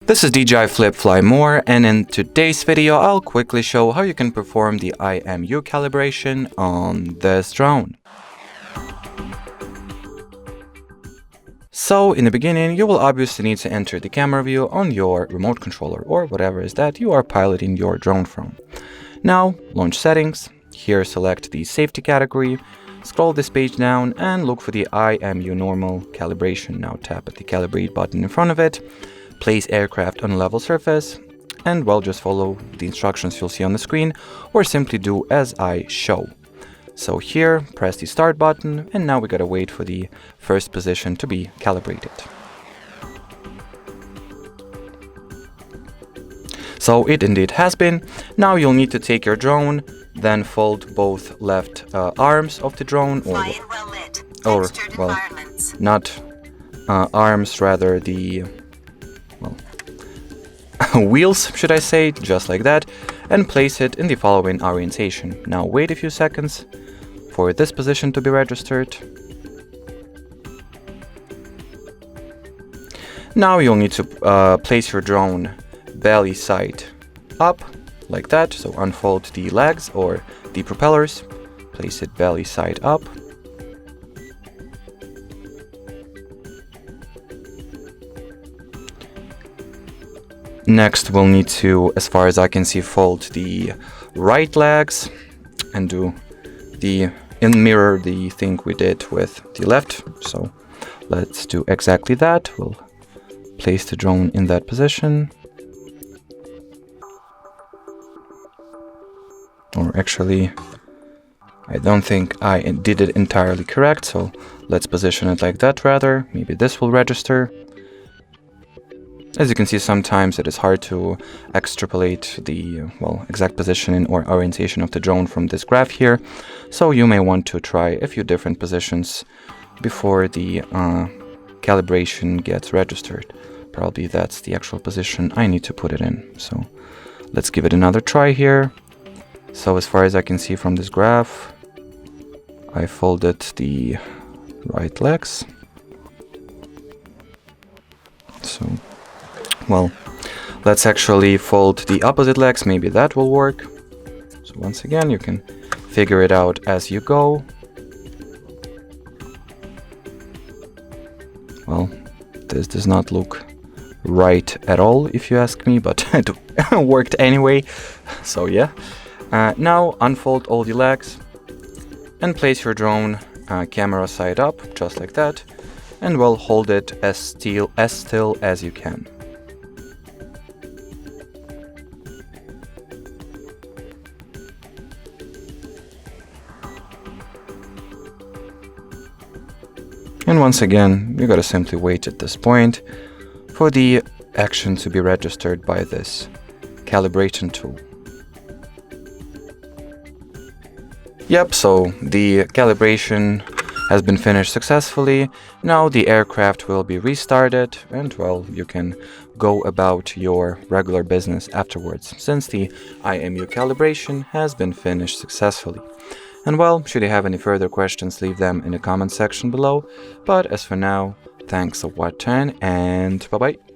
This is DJI Flip FLY MORE, and in today's video I'll quickly show how you can perform the IMU calibration on this drone. So in the beginning you will obviously need to enter the camera view on your remote controller or whatever is that you are piloting your drone from. Now launch settings, here select the safety category, scroll this page down and look for the IMU normal calibration. Now tap at the calibrate button in front of it. Place aircraft on a level surface, and well, just follow the instructions you'll see on the screen, or simply do as I show. So here, press the start button, and now we gotta wait for the first position to be calibrated. So it indeed has been. Now you'll need to take your drone, then fold both left arms of the drone, not arms, rather the wheels, should I say, just like that, and place it in the following orientation. Now wait a few seconds for this position to be registered. Now you'll need to place your drone belly side up, like that, so unfold the legs or the propellers, place it belly side up. Next, we'll need to, as far as I can see, fold the right legs and do mirror the thing we did with the left. So let's do exactly that. We'll place the drone in that position. Or actually, I don't think I did it entirely correct, so let's position it like that rather. Maybe this will register. As you can see, sometimes it is hard to extrapolate the exact positioning or orientation of the drone from this graph here, so you may want to try a few different positions before the calibration gets registered. Probably that's the actual position I need to put it in. So let's give it another try here. So as far as I can see from this graph, I folded the right legs. So well, let's actually fold the opposite legs, maybe that will work. So once again, you can figure it out as you go. Well, this does not look right at all, if you ask me, but it worked anyway. So yeah. Now unfold all the legs and place your drone camera side up, just like that, and well, hold it as still as you can. And once again, you gotta simply wait at this point for the action to be registered by this calibration tool. Yep, so the calibration has been finished successfully. Now the aircraft will be restarted and well, you can go about your regular business afterwards, since the IMU calibration has been finished successfully. And well, should you have any further questions, leave them in the comment section below. But as for now, thanks for watching and bye bye.